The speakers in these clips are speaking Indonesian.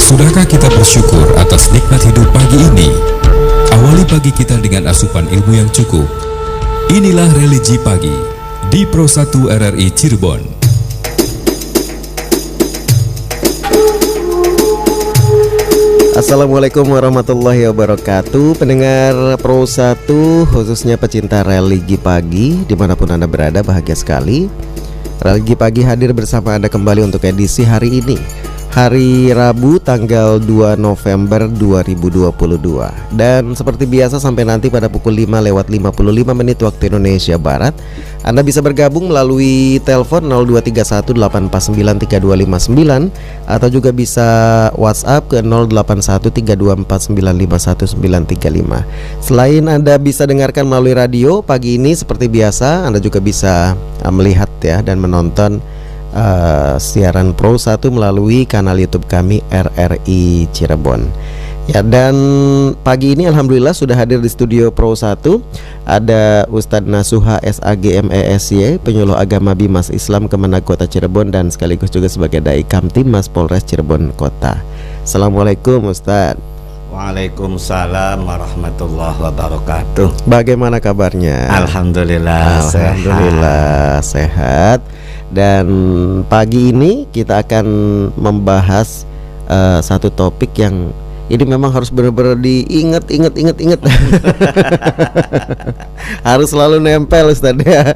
Sudahkah kita bersyukur atas nikmat hidup pagi ini? Awali pagi kita dengan asupan ilmu yang cukup. Inilah Religi Pagi di Pro 1 RRI Cirebon. Assalamualaikum warahmatullahi wabarakatuh. Pendengar Pro 1, khususnya pecinta religi pagi, dimanapun Anda berada, bahagia sekali. Religi Pagi hadir bersama Anda kembali untuk edisi hari ini, hari Rabu tanggal 2 November 2022. Dan seperti biasa sampai nanti pada pukul 5:55 waktu Indonesia Barat, Anda bisa bergabung melalui telepon 02318493259 atau juga bisa WhatsApp ke 081324951935. Selain Anda bisa dengarkan melalui radio pagi ini, seperti biasa Anda juga bisa melihat ya dan menonton siaran Pro 1 melalui kanal YouTube kami RRI Cirebon. Ya, dan pagi ini alhamdulillah sudah hadir di studio Pro 1 ada Ustadz Nasuha SAG MESY, penyuluh agama Bimas Islam Kemenag Kota Cirebon dan sekaligus juga sebagai Dai Kamtibmas Polres Cirebon Kota. Assalamualaikum Ustadz. Waalaikumsalam warahmatullahi wabarakatuh. Bagaimana kabarnya? Alhamdulillah sehat. Dan pagi ini kita akan membahas satu topik yang ini memang harus benar-benar diingat. Harus selalu nempel Ustaz ya.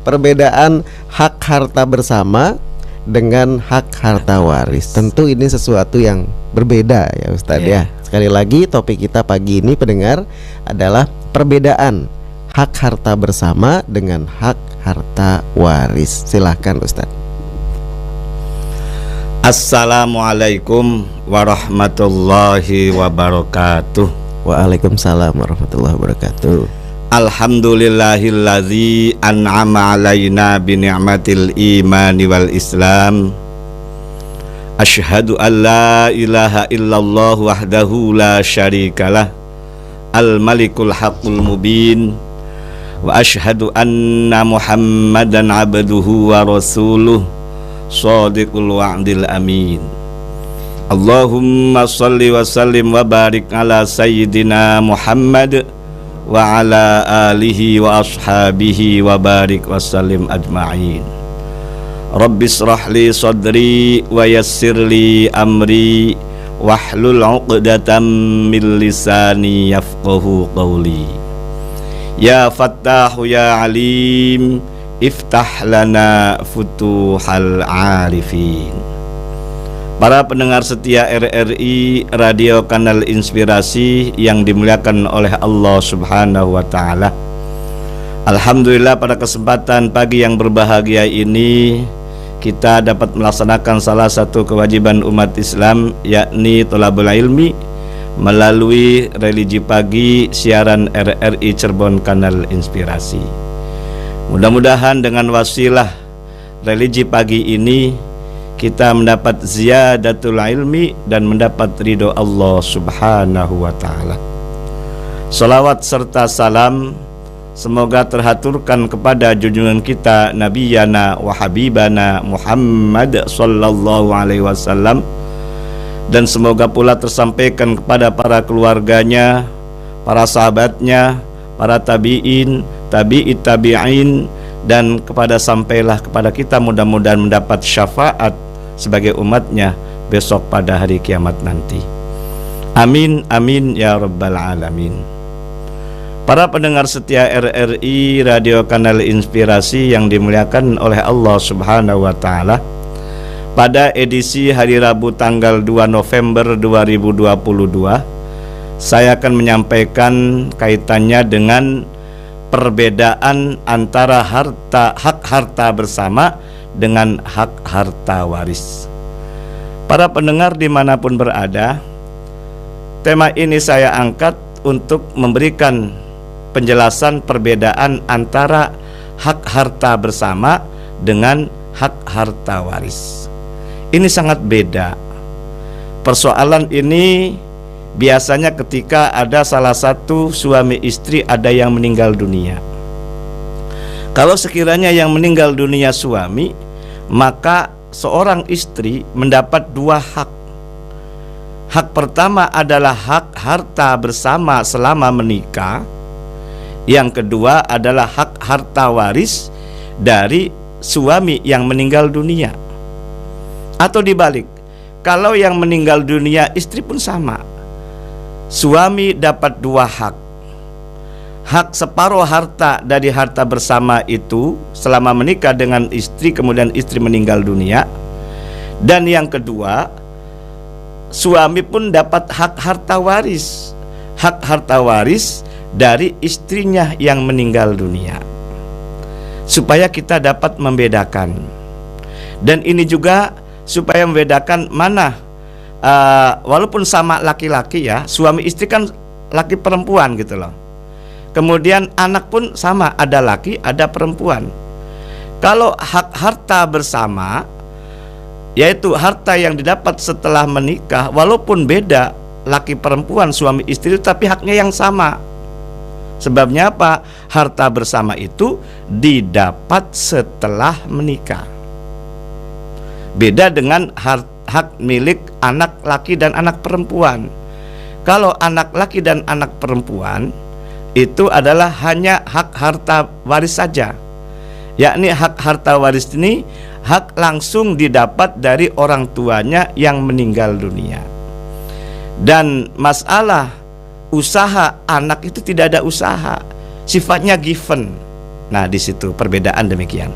Perbedaan hak harta bersama dengan hak harta waris. Tentu ini sesuatu yang berbeda ya Ustaz ya. Sekali lagi topik kita pagi ini pendengar adalah perbedaan hak harta bersama dengan hak harta waris. Silahkan Ustaz. Assalamualaikum warahmatullahi wabarakatuh. Waalaikumsalam warahmatullahi wabarakatuh. Alhamdulillahilladzi an'ama alaina bi ni'matil imani wal islam. Asyhadu an la ilaha illallah wahdahu la syarikalah, al-malikul haqqul mubin. Wa asyhadu anna Muhammadan abduhu wa rasuluh, shadiqul wa'dil amin. Allahumma salli wa sallim wa barik ala sayyidina Muhammad wa ala alihi wa ashabihi wa barik wa sallim ajma'in. Rabbi israh li sadri wa yassir li amri wahlul 'uqdatam min lisani yafqahu qawli. Ya Fattahu ya Alim, iftah lana futuhal arifin. Para pendengar setia RRI Radio Kanal Inspirasi yang dimuliakan oleh Allah Subhanahu wa ta'ala, alhamdulillah pada kesempatan pagi yang berbahagia ini kita dapat melaksanakan salah satu kewajiban umat Islam, yakni thalabul ilmi, melalui Religi Pagi siaran RRI Cirebon Kanal Inspirasi. Mudah-mudahan dengan wasilah Religi Pagi ini kita mendapat ziyadatul ilmi dan mendapat ridho Allah Subhanahu wa ta'ala. Salawat serta salam semoga terhaturkan kepada junjungan kita Nabiyana wa Habibana Muhammad sallallahu alaihi wasallam, dan semoga pula tersampaikan kepada para keluarganya, para sahabatnya, para tabi'in, tabi'it tabi'in, dan sampailah kepada kita mudah-mudahan mendapat syafaat sebagai umatnya besok pada hari kiamat nanti. Amin amin ya rabbal alamin. Para pendengar setia RRI Radio Kanal Inspirasi yang dimuliakan oleh Allah Subhanahu wa ta'ala, pada edisi hari Rabu tanggal 2 November 2022 saya akan menyampaikan kaitannya dengan perbedaan antara hak harta bersama dengan hak harta waris. Para pendengar dimanapun berada, tema ini saya angkat untuk memberikan penjelasan perbedaan antara hak harta bersama dengan hak harta waris. Ini sangat beda. Persoalan ini biasanya ketika ada salah satu suami istri ada yang meninggal dunia. Kalau sekiranya yang meninggal dunia suami, maka seorang istri mendapat dua hak. Hak pertama adalah hak harta bersama selama menikah. Yang kedua adalah hak harta waris dari suami yang meninggal dunia. Atau dibalik, kalau yang meninggal dunia istri pun sama. Suami dapat dua hak. Hak separuh harta dari harta bersama itu selama menikah dengan istri, kemudian istri meninggal dunia. Dan yang kedua, suami pun dapat hak harta waris. Hak harta waris dari istrinya yang meninggal dunia. Supaya kita dapat membedakan. Dan ini juga supaya membedakan mana walaupun sama laki-laki ya, suami istri kan laki perempuan gitu loh. Kemudian anak pun sama, ada laki ada perempuan. Kalau hak harta bersama, yaitu harta yang didapat setelah menikah, walaupun beda laki perempuan suami istri, tapi haknya yang sama. Sebabnya apa? Harta bersama itu didapat setelah menikah. Beda dengan hak milik anak laki dan anak perempuan. Kalau anak laki dan anak perempuan itu adalah hanya hak harta waris saja. Yakni hak harta waris ini hak langsung didapat dari orang tuanya yang meninggal dunia. Dan masalah usaha anak itu tidak ada usaha, sifatnya given. Nah, di situ perbedaan demikian.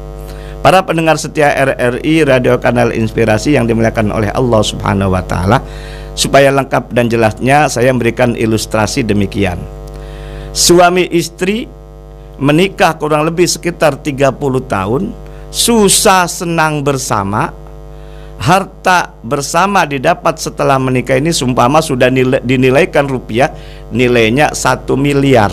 Para pendengar setia RRI Radio Kanal Inspirasi yang dimuliakan oleh Allah Subhanahu wa taala, supaya lengkap dan jelasnya saya memberikan ilustrasi demikian. Suami istri menikah kurang lebih sekitar 30 tahun, susah senang bersama. Harta bersama didapat setelah menikah ini sumpama sudah dinilaikan rupiah, nilainya 1 miliar.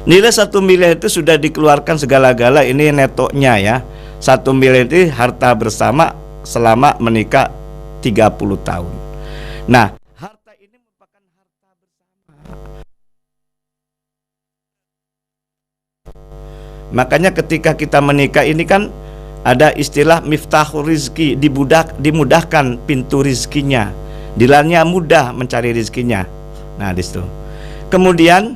Nilai 1 miliar itu sudah dikeluarkan segala-gala, ini netonya ya. 1 miliar itu harta bersama selama menikah 30 tahun. Nah, harta ini merupakan harta bersama. Makanya ketika kita menikah ini kan ada istilah miftahul rizki, dimudahkan pintu rizkinya, dilannya mudah mencari rizkinya. Nah, di situ. Kemudian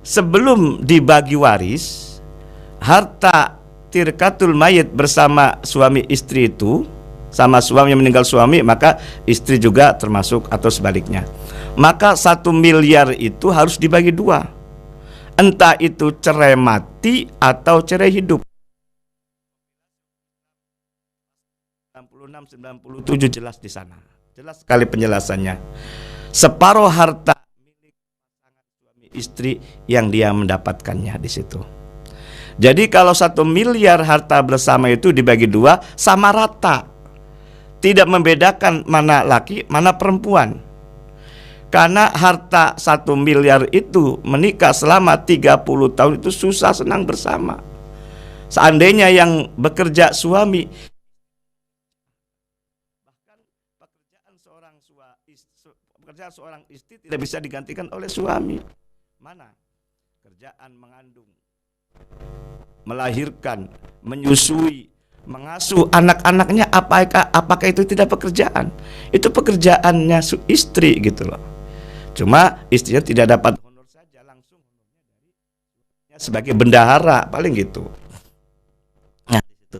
sebelum dibagi waris, harta tirkatul mayit bersama suami istri itu, sama suami yang meninggal suami, maka istri juga termasuk atau sebaliknya. Maka 1 miliar itu harus dibagi dua. Entah itu cerai mati atau cerai hidup. 96-97 jelas di sana. Jelas sekali penjelasannya. Separuh harta milik pasangan suami istri yang dia mendapatkannya di situ. Jadi kalau 1 miliar harta bersama itu dibagi dua, sama rata. Tidak membedakan mana laki, mana perempuan. Karena harta 1 miliar itu menikah selama 30 tahun itu susah senang bersama. Seandainya yang bekerja suami, bahkan pekerjaan seorang istri tidak bisa digantikan oleh suami. Mana? Kerjaan mengandung, melahirkan, menyusui, mengasuh anak-anaknya, apakah itu tidak pekerjaan? Itu pekerjaannya istri gitu loh. Cuma istrinya tidak dapat honor saja, langsung honornya dari sebagai bendahara paling gitu. Nah, itu.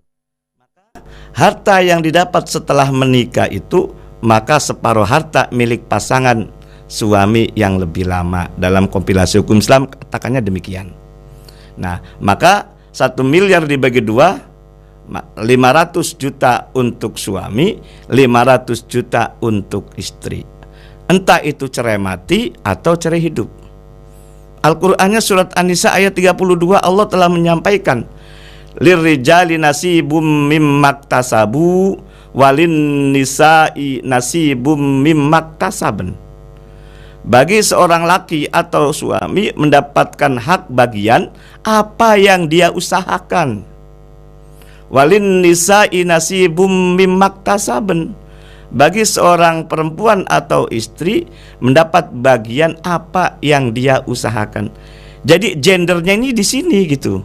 Maka harta yang didapat setelah menikah itu, maka separuh harta milik pasangan suami yang lebih lama. Dalam kompilasi hukum Islam katakannya demikian. Nah, maka 1 miliar dibagi dua, 500 juta untuk suami, 500 juta untuk istri. Entah itu cerai mati atau cerai hidup. Al-Qur'annya surat An-Nisa ayat 32 Allah telah menyampaikan, lirrijali nasibum mimmaktasabu walin nisa'i nasibum mimmaktasaben. Bagi seorang laki atau suami mendapatkan hak bagian apa yang dia usahakan. Walin nisa'i nasibum mimmaktasaben. Bagi seorang perempuan atau istri mendapat bagian apa yang dia usahakan. Jadi gendernya ini di sini gitu.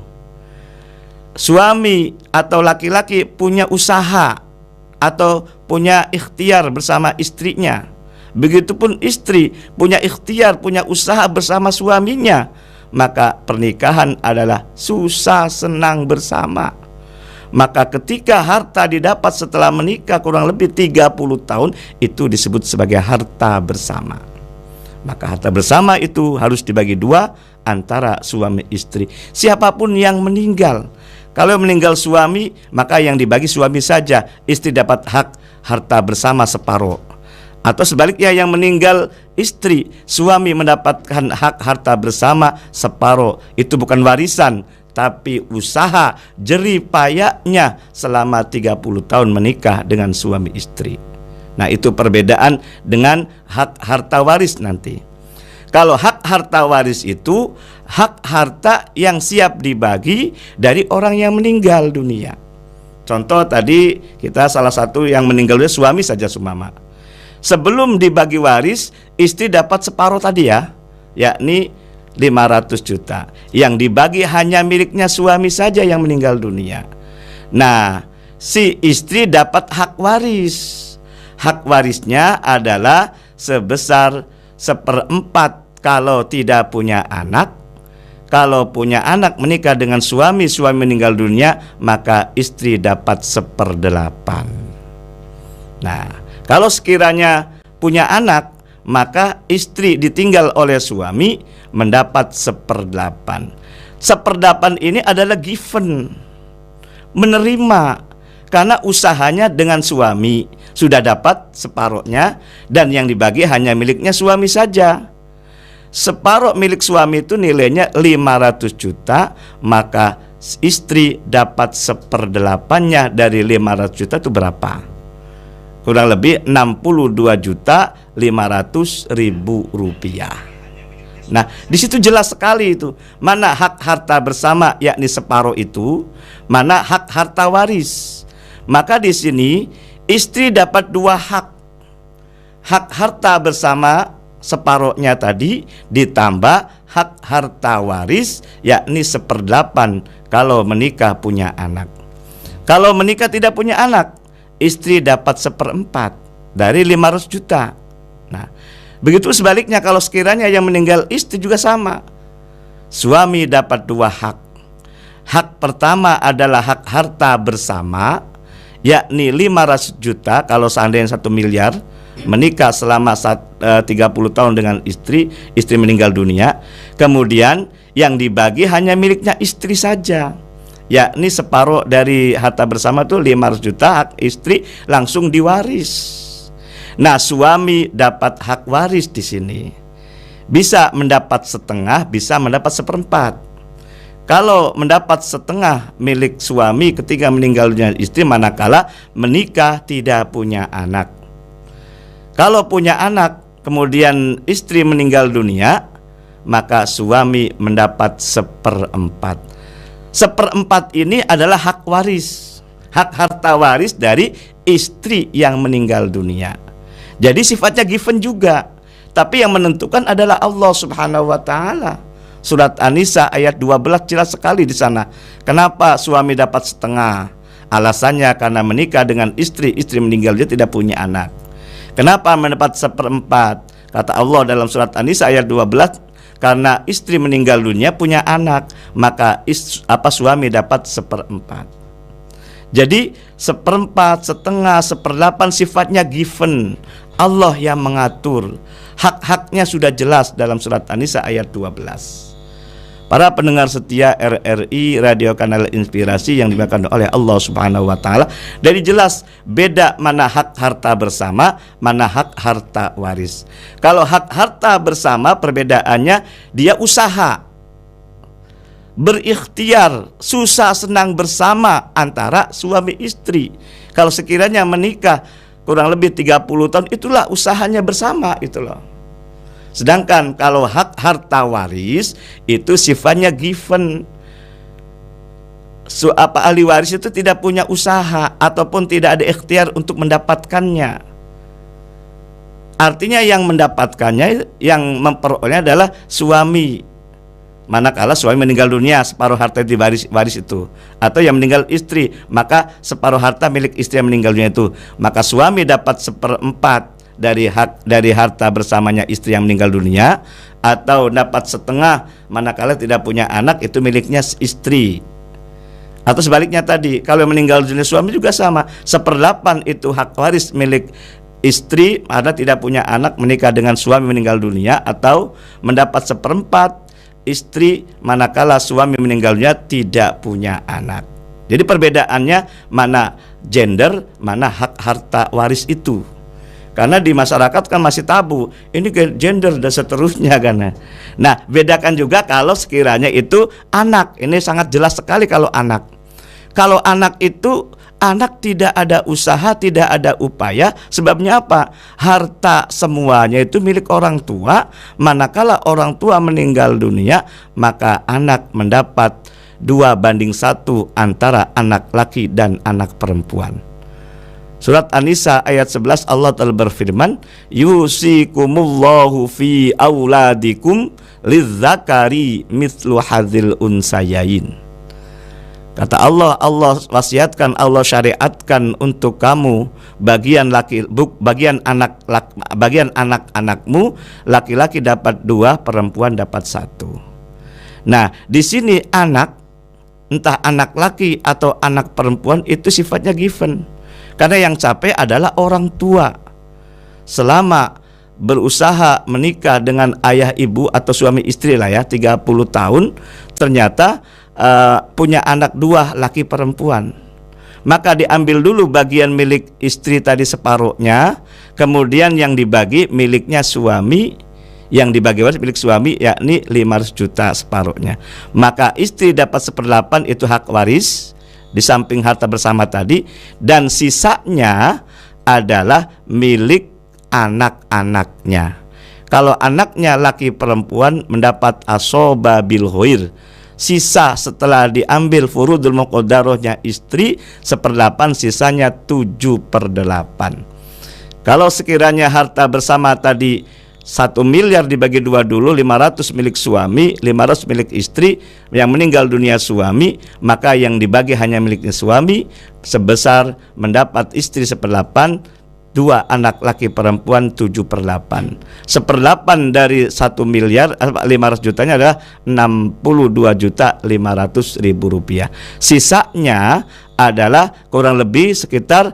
Suami atau laki-laki punya usaha atau punya ikhtiar bersama istrinya. Begitupun istri punya ikhtiar, punya usaha bersama suaminya, maka pernikahan adalah susah senang bersama. Maka ketika harta didapat setelah menikah kurang lebih 30 tahun, itu disebut sebagai harta bersama. Maka harta bersama itu harus dibagi dua antara suami istri. Siapapun yang meninggal, kalau meninggal suami, maka yang dibagi suami saja, istri dapat hak harta bersama separuh. Atau sebaliknya, yang meninggal istri, suami mendapatkan hak harta bersama separuh. Itu bukan warisan, tapi usaha jerih payahnya selama 30 tahun menikah dengan suami istri. Nah, itu perbedaan dengan hak harta waris nanti. Kalau hak harta waris itu hak harta yang siap dibagi dari orang yang meninggal dunia. Contoh tadi kita salah satu yang meninggal dunia suami saja sumama. Sebelum dibagi waris, istri dapat separuh tadi ya, yakni 500 juta. Yang dibagi hanya miliknya suami saja yang meninggal dunia. Nah, si istri dapat hak waris. Hak warisnya adalah sebesar 1/4 kalau tidak punya anak. Kalau punya anak menikah dengan suami, suami meninggal dunia, maka istri dapat 1/8. Nah, kalau sekiranya punya anak, maka istri ditinggal oleh suami mendapat 1/8. 1/8 ini adalah given, menerima, karena usahanya dengan suami sudah dapat separuhnya, dan yang dibagi hanya miliknya suami saja. Separuh milik suami itu nilainya 500 juta, maka istri dapat 1/8-nya dari 500 juta itu berapa? Kurang lebih 62.500.000 rupiah. Nah, di situ jelas sekali itu mana hak harta bersama, yakni separuh itu, mana hak harta waris. Maka di sini istri dapat dua hak. Hak harta bersama separuhnya tadi ditambah hak harta waris, yakni 1/8 kalau menikah punya anak. Kalau menikah tidak punya anak, istri dapat 1/4 dari 500 juta. Nah, begitu sebaliknya kalau sekiranya yang meninggal istri juga sama. Suami dapat dua hak. Hak pertama adalah hak harta bersama, yakni 500 juta kalau seandainya 1 miliar, menikah selama 30 tahun dengan istri, istri meninggal dunia. Kemudian yang dibagi hanya miliknya istri saja, yakni separuh dari harta bersama itu 500 juta, hak istri langsung diwaris. Nah, suami dapat hak waris di sini. Bisa mendapat setengah, bisa mendapat 1/4. Kalau mendapat setengah milik suami ketika meninggal dunia istri manakala menikah tidak punya anak. Kalau punya anak kemudian istri meninggal dunia, maka suami mendapat 1/4. 1/4 ini adalah hak waris, hak harta waris dari istri yang meninggal dunia. Jadi sifatnya given juga, tapi yang menentukan adalah Allah Subhanahu wa taala. Surat An-Nisa ayat 12 jelas sekali di sana. Kenapa suami dapat setengah? Alasannya karena menikah dengan istri, istri meninggal dia tidak punya anak. Kenapa mendapat 1/4? Kata Allah dalam surat An-Nisa ayat 12, karena istri meninggal dunia punya anak, maka suami dapat 1/4. Jadi 1/4, setengah, 1/8 sifatnya given. Allah yang mengatur. Hak-haknya sudah jelas dalam surat An-Nisa ayat 12. Para pendengar setia RRI Radio Kanal Inspirasi yang dimuliakan oleh Allah Subhanahu wa taala, dari jelas beda mana hak harta bersama, mana hak harta waris. Kalau hak harta bersama perbedaannya dia usaha, berikhtiar, susah senang bersama antara suami istri. Kalau sekiranya menikah kurang lebih 30 tahun, itulah usahanya bersama itu loh. Sedangkan kalau hak harta waris itu sifatnya given. Ahli waris itu tidak punya usaha ataupun tidak ada ikhtiar untuk mendapatkannya. Artinya yang mendapatkannya, yang memperolehnya adalah suami. Manakala suami meninggal dunia, separuh harta di waris itu. Atau yang meninggal istri, maka separuh harta milik istri yang meninggal dunia itu. Maka suami dapat 1/4 dari harta bersamanya istri yang meninggal dunia, atau dapat setengah manakala tidak punya anak, itu miliknya istri. Atau sebaliknya tadi, kalau meninggal dunia suami juga sama, 1/8 itu hak waris milik istri karena tidak punya anak menikah dengan suami meninggal dunia, atau mendapat 1/4 istri manakala suami meninggal dunia tidak punya anak. Jadi perbedaannya mana gender, mana hak harta waris itu. Karena di masyarakat kan masih tabu, ini gender dan seterusnya kan. Nah, bedakan juga kalau sekiranya itu anak. Ini sangat jelas sekali kalau anak. Kalau anak itu, anak tidak ada usaha, tidak ada upaya. Sebabnya apa? Harta semuanya itu milik orang tua. Manakala orang tua meninggal dunia, maka anak mendapat 2:1 antara anak laki dan anak perempuan. Surat An-Nisa ayat 11, Allah telah berfirman, yusikumullahu fi auladikum lizzakari mithlu hadzil unsayain. Kata Allah, Allah wasiatkan, Allah syariatkan untuk kamu bagian anak-anakmu, laki-laki dapat 2, perempuan dapat 1. Nah, di sini anak, entah anak laki atau anak perempuan, itu sifatnya given. Karena yang capek adalah orang tua. Selama berusaha menikah dengan ayah ibu atau suami istri lah ya, 30 tahun, ternyata punya anak 2 laki perempuan, maka diambil dulu bagian milik istri tadi separuhnya, kemudian yang dibagi miliknya suami, yang dibagi waris milik suami yakni 500 juta separuhnya. Maka istri dapat 1/8 itu hak waris di samping harta bersama tadi, dan sisanya adalah milik anak-anaknya. Kalau anaknya laki perempuan mendapat asoba bil khair. Sisa setelah diambil furudul muqaddarahnya istri 1/8, sisanya 7/8. Kalau sekiranya harta bersama tadi 1 miliar dibagi 2 dulu, 500 milik suami, 500 milik istri, yang meninggal dunia suami, maka yang dibagi hanya miliknya suami, sebesar mendapat istri 1/8, 2 anak laki perempuan 7/8. 1/8 dari 1 miliar 500 jutanya adalah 62.500.000 rupiah. Sisanya adalah kurang lebih sekitar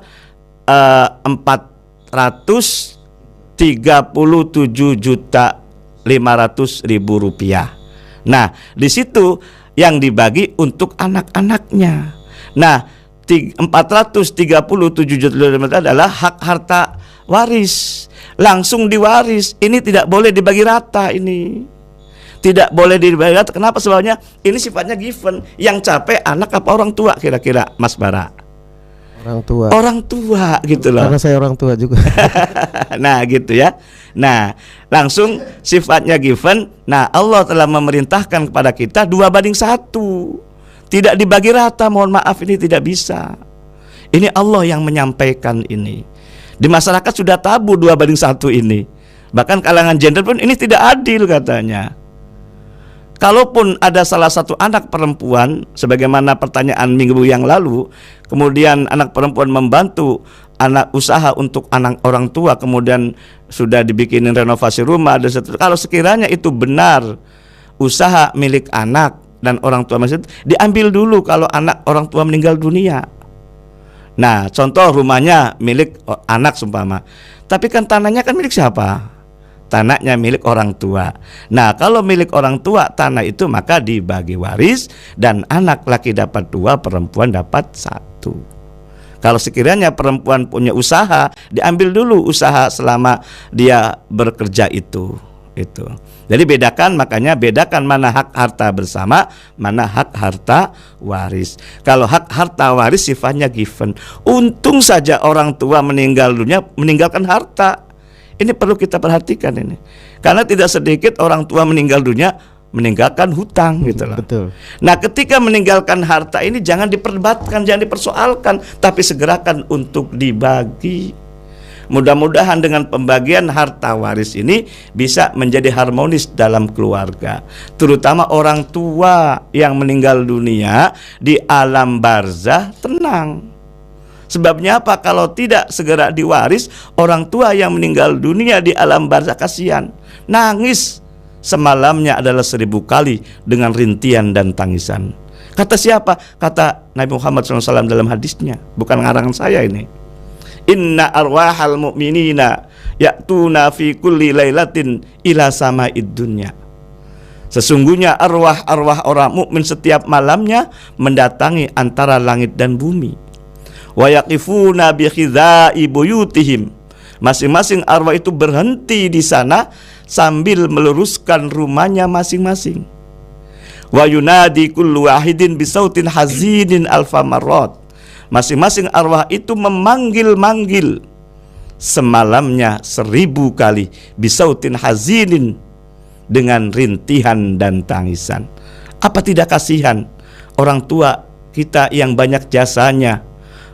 437.500.000 rupiah. Nah, di situ yang dibagi untuk anak-anaknya. Nah, 437 juta adalah hak harta waris, langsung diwaris. Ini tidak boleh dibagi rata, ini tidak boleh dibagi rata. Kenapa? Sebabnya ini sifatnya given. Yang capek anak apa orang tua kira-kira, Mas Bara? Orang tua. Orang tua gitu loh. Karena saya orang tua juga. Nah gitu ya. Nah langsung sifatnya given. Nah Allah telah memerintahkan kepada kita 2:1. Tidak dibagi rata, mohon maaf, ini tidak bisa. Ini Allah yang menyampaikan ini. Di masyarakat sudah tabu 2:1 ini. Bahkan kalangan gender pun ini tidak adil katanya. Kalaupun ada salah satu anak perempuan, sebagaimana pertanyaan minggu yang lalu, kemudian anak perempuan membantu anak usaha untuk anak orang tua, kemudian sudah dibikinin renovasi rumah dan seterusnya. Kalau sekiranya itu benar usaha milik anak dan orang tua masih, diambil dulu kalau anak orang tua meninggal dunia. Nah, contoh rumahnya milik anak seumpama, tapi kan tanahnya kan milik siapa? Tanahnya milik orang tua. Nah, kalau milik orang tua tanah itu maka dibagi waris, dan anak laki dapat 2, perempuan dapat 1. Kalau sekiranya perempuan punya usaha, diambil dulu usaha selama dia bekerja itu. Jadi bedakan, makanya bedakan mana hak harta bersama, mana hak harta waris. Kalau hak harta waris sifatnya given. Untung saja orang tua meninggal dunia meninggalkan harta. Ini perlu kita perhatikan ini. Karena tidak sedikit orang tua meninggal dunia meninggalkan hutang gitu loh. Betul. Nah, ketika meninggalkan harta ini jangan diperdebatkan, jangan dipersoalkan, tapi segerakan untuk dibagi. Mudah-mudahan dengan pembagian harta waris ini bisa menjadi harmonis dalam keluarga. Terutama orang tua yang meninggal dunia di alam barzah tenang. Sebabnya apa? Kalau tidak segera diwaris, orang tua yang meninggal dunia di alam barzakh kasihan, nangis semalamnya adalah 1000 kali dengan rintian dan tangisan. Kata siapa? Kata Nabi Muhammad SAW dalam hadisnya, bukan ngarangan saya ini. Inna arwahal mu'minina ya'tuna fi kulli lailatin ila sama'id dunya. Sesungguhnya arwah-arwah orang mukmin setiap malamnya mendatangi antara langit dan bumi. Wa yaqifuna bi khidai buyutihim. Masing-masing arwah itu berhenti di sana sambil meluruskan rumahnya masing-masing. Wa yunadi kullu wahidin bisautin hazinin alfa marrat. Masing-masing arwah itu memanggil-manggil semalamnya 1000 kali bisautin hazinin, dengan rintihan dan tangisan. Apa tidak kasihan orang tua kita yang banyak jasanya,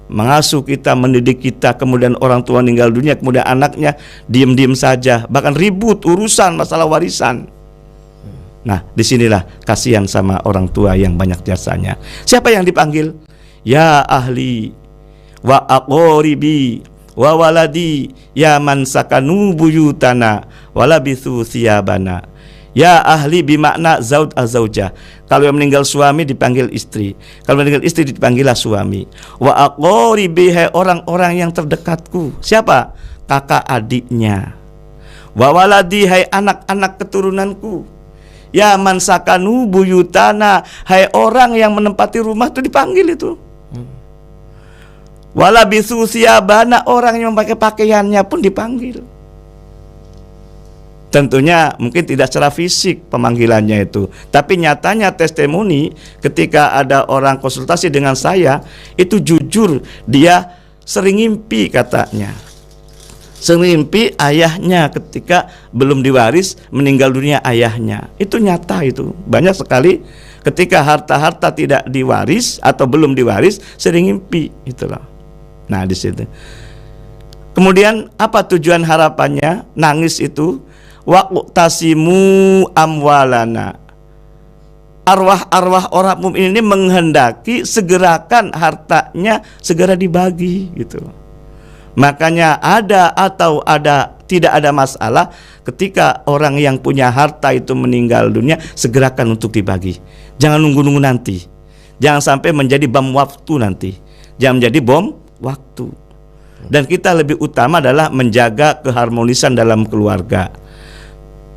mengasuh kita, mendidik kita, kemudian orang tua meninggal dunia, kemudian anaknya diam-diam saja, bahkan ribut urusan masalah warisan. Nah, disinilah kasihan sama orang tua yang banyak jasanya. Siapa yang dipanggil? Ya ahli wa aqoribi wa waladi ya man sakanu buyutana walabithu thiyabana. Ya ahli bimakna zaud azauja. Kalau yang meninggal suami dipanggil istri, kalau meninggal istri dipanggillah suami. Wa aqoribi, hai orang-orang yang terdekatku. Siapa? Kakak adiknya. Wa waladi, hai anak-anak keturunanku. Ya man sakanu buyutana, hai orang yang menempati rumah itu dipanggil itu. Wala bisu siyabana, orang yang memakai pakaiannya pun dipanggil. Tentunya mungkin tidak secara fisik pemanggilannya itu, tapi nyatanya testimoni ketika ada orang konsultasi dengan saya itu jujur, dia sering ngimpi katanya. Sering ngimpi ayahnya ketika belum diwaris, meninggal dunia ayahnya. Itu nyata itu. Banyak sekali ketika harta-harta tidak diwaris atau belum diwaris sering ngimpi itulah. Nah, di situ. Kemudian apa tujuan harapannya? Nangis itu waqtasimu amwalana. Arwah-arwah orang mukmin ini menghendaki segerakan hartanya segera dibagi gitu. Makanya ada atau tidak ada masalah ketika orang yang punya harta itu meninggal dunia, segerakan untuk dibagi. Jangan nunggu-nunggu nanti. Jangan sampai menjadi bom waktu nanti. Jangan menjadi bom waktu. Dan kita lebih utama adalah menjaga keharmonisan dalam keluarga.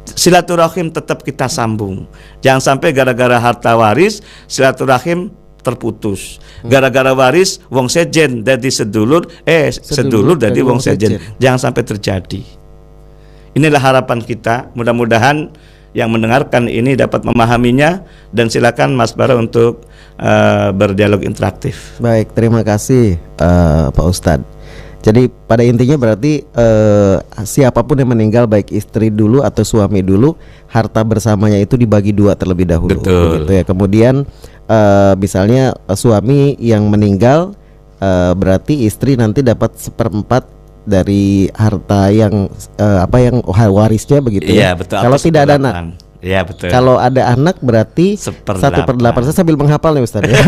Silaturahim tetap kita sambung. Jangan sampai gara-gara harta waris silaturahim terputus. Gara-gara waris wong sejen dari sedulur sedulur dari wong sejen. Jangan sampai terjadi. Inilah harapan kita. Mudah-mudahan yang mendengarkan ini dapat memahaminya, dan silakan Mas Bara untuk berdialog interaktif. Baik, terima kasih Pak Ustadz. Jadi pada intinya berarti siapapun yang meninggal, baik istri dulu atau suami dulu, harta bersamanya itu dibagi 2 terlebih dahulu. Betul. Begitu ya. Kemudian misalnya suami yang meninggal, berarti istri nanti dapat 1/4 dari harta yang yang warisnya begitu. Iya, ya. betul. Kalau tidak ada anak. Iya, betul. Kalau ada anak berarti 1/8. Saya sambil menghafal nih Ustaz ya.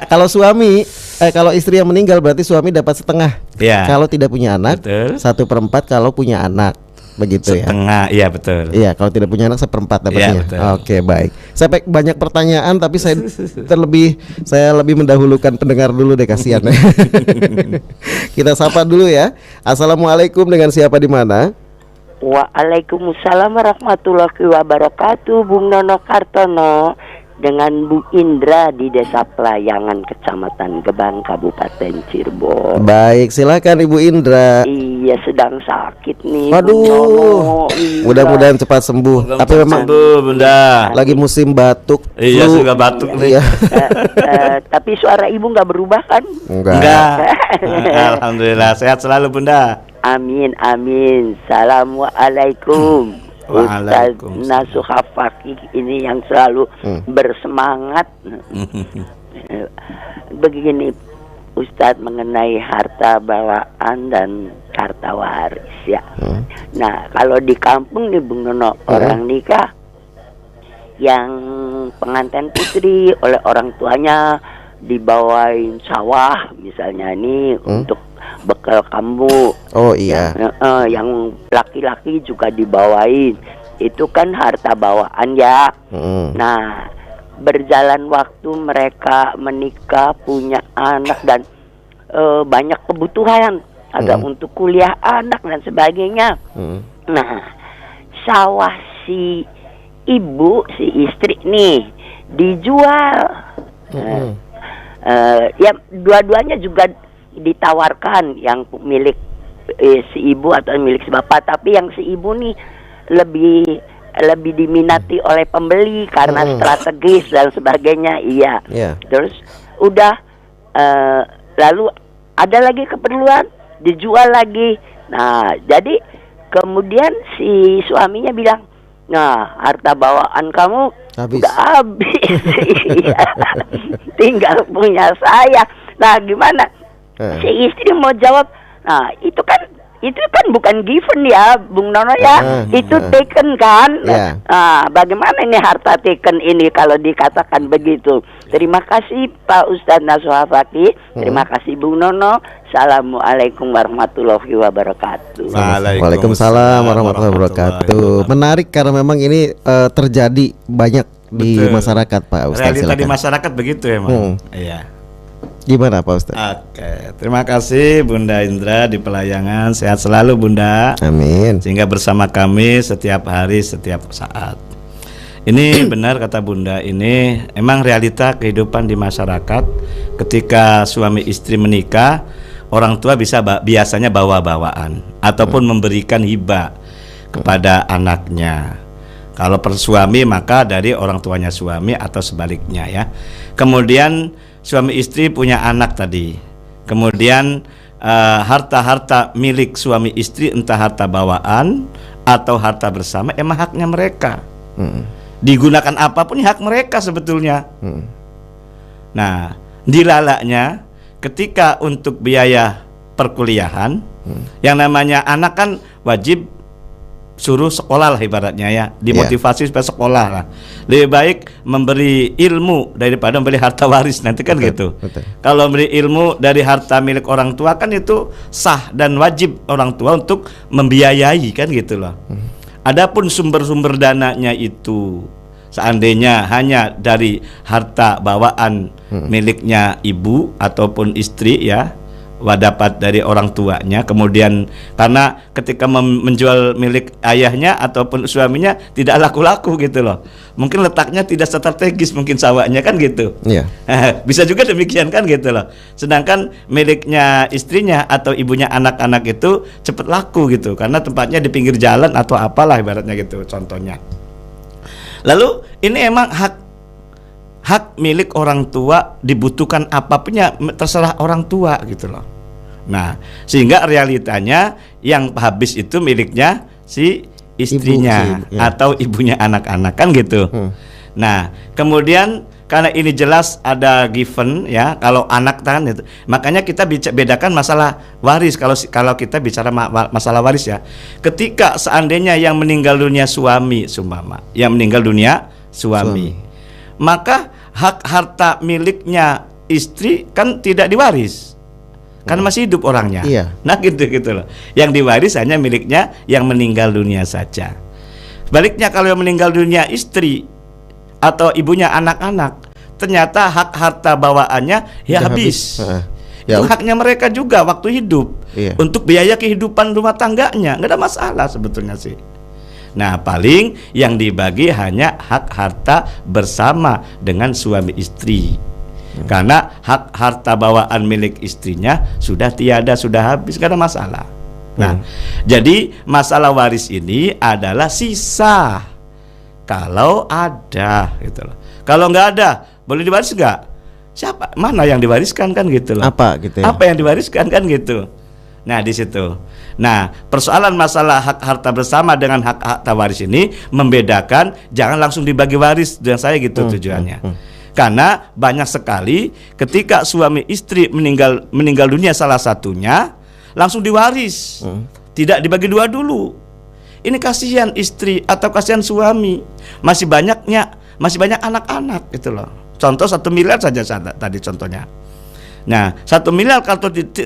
Kalau suami kalau istri yang meninggal berarti suami dapat setengah. Ya. Kalau tidak punya anak, betul. 1/4 kalau punya anak. Begitu ya. Setengah, iya betul. Iya, kalau tidak punya anak 1/4 dapatnya. Ya, Oke, baik. Saya banyak pertanyaan tapi saya lebih mendahulukan pendengar dulu deh, kasihan. Kita sapa dulu ya. Assalamualaikum, dengan siapa di mana? Waalaikumsalam warahmatullahi wabarakatuh. Bung Nono Kartono dengan Bu Indra di Desa Pelayangan, Kecamatan Gebang, Kabupaten Cirebon. Baik, silakan Ibu Indra. Iya, sedang sakit nih. Aduh, mudah-mudahan cepat sembuh. Tapi memang Bunda lagi musim batuk. Iya, flu. suka batuk nih. Iya. Tapi suara ibu nggak berubah kan? Enggak. Alhamdulillah, sehat selalu Bunda. Amin, amin. Assalamualaikum. Ustaz Nasuh Fakih ini yang selalu bersemangat. Begini Ustadz, mengenai harta bawaan dan harta waris ya. Nah, kalau di kampung nih Bung Nono, orang nikah yang pengantin putri oleh orang tuanya dibawain sawah misalnya nih untuk bekal kamu. Oh iya. Yang laki-laki juga dibawain. Itu kan harta bawaan ya. Nah, berjalan waktu mereka menikah, punya anak dan banyak kebutuhan, ada untuk kuliah anak dan sebagainya. Nah, sawah si ibu, si istri nih dijual. Ya dua-duanya juga ditawarkan, yang milik si ibu atau milik si bapak, tapi yang si ibu nih lebih diminati oleh pembeli karena strategis dan sebagainya. Iya. Terus udah lalu ada lagi keperluan, dijual lagi. Nah, jadi kemudian si suaminya bilang, nah, harta bawaan kamu udah habis. Tinggal punya saya. Nah, gimana? Si istri mau jawab, nah itu kan bukan given ya, Bung Nono ya. Itu taken kan. Nah, bagaimana ini harta taken ini kalau dikatakan begitu? Terima kasih Pak Ustadz Nasuha Fakih. Terima kasih Bung Nono. Assalamualaikum warahmatullahi wabarakatuh. Waalaikumsalam warahmatullahi wabarakatuh. Menarik karena memang ini terjadi banyak di masyarakat, Pak Ustadz. Realita di masyarakat begitu ya, Mas. Iya. Gimana Pak Ustadz? Oke, terima kasih Bunda Indra di pelayangan. Sehat selalu Bunda. Amin. Sehingga bersama kami setiap hari, setiap saat. Ini benar kata Bunda, ini emang realita kehidupan di masyarakat. Ketika suami istri menikah, orang tua biasanya bawa-bawaan ataupun memberikan hibah kepada anaknya. Kalau per suami maka dari orang tuanya suami atau sebaliknya ya. Kemudian suami istri punya anak tadi. Kemudian harta-harta milik suami istri, entah harta bawaan atau harta bersama, emang haknya mereka. Digunakan apapun hak mereka sebetulnya. Nah, dilalaknya ketika untuk biaya perkuliahan, yang namanya anak kan wajib suruh sekolah lah ibaratnya ya, dimotivasi supaya sekolah lah. Lebih baik memberi ilmu daripada memberi harta waris nanti kan gitu. Kalau memberi ilmu dari harta milik orang tua kan itu sah dan wajib orang tua untuk membiayai kan gitu loh. Adapun sumber-sumber dananya itu seandainya hanya dari harta bawaan miliknya ibu ataupun istri ya, dapat dari orang tuanya, kemudian karena ketika menjual milik ayahnya ataupun suaminya tidak laku-laku gitu loh, mungkin letaknya tidak strategis mungkin sawahnya kan gitu. Bisa juga demikian kan gitu loh. Sedangkan miliknya istrinya atau ibunya anak-anak itu cepat laku gitu karena tempatnya di pinggir jalan atau apalah ibaratnya gitu contohnya. Lalu ini emang hak milik orang tua, dibutuhkan apapunnya terserah orang tua gitu loh. Nah, sehingga realitanya yang habis itu miliknya si istrinya atau ibunya anak-anak kan gitu. Nah, kemudian karena ini jelas ada given ya, kalau anak kan itu. Makanya kita bedakan masalah waris kalau kita bicara masalah waris ya. Ketika seandainya yang meninggal dunia suami, yang meninggal dunia suami. Maka hak harta miliknya istri kan tidak diwaris. Kan masih hidup orangnya. Nah gitu loh. Yang diwaris hanya miliknya yang meninggal dunia saja. Sebaliknya kalau yang meninggal dunia istri atau ibunya anak-anak, ternyata hak harta bawaannya ya habis. Itu haknya mereka juga waktu hidup untuk biaya kehidupan rumah tangganya, nggak ada masalah sebetulnya sih. Nah, paling yang dibagi hanya hak harta bersama dengan suami istri. Karena hak harta bawaan milik istrinya sudah tiada, sudah habis, gak ada masalah. Nah, jadi masalah waris ini adalah sisa kalau ada gitu loh. Kalau nggak ada, boleh diwaris nggak? Siapa? Mana yang diwariskan kan gitu loh. Apa gitu ya? Apa yang diwariskan kan gitu. Nah, di situ. Nah, persoalan masalah hak harta bersama dengan hak harta waris ini membedakan, jangan langsung dibagi waris dengan saya gitu tujuannya. Karena banyak sekali ketika suami istri meninggal dunia salah satunya langsung diwaris. Tidak dibagi dua dulu. Ini kasihan istri atau kasihan suami. Masih banyak anak-anak gitu loh. contoh 1 miliar saja tadi contohnya. Nah 1 miliar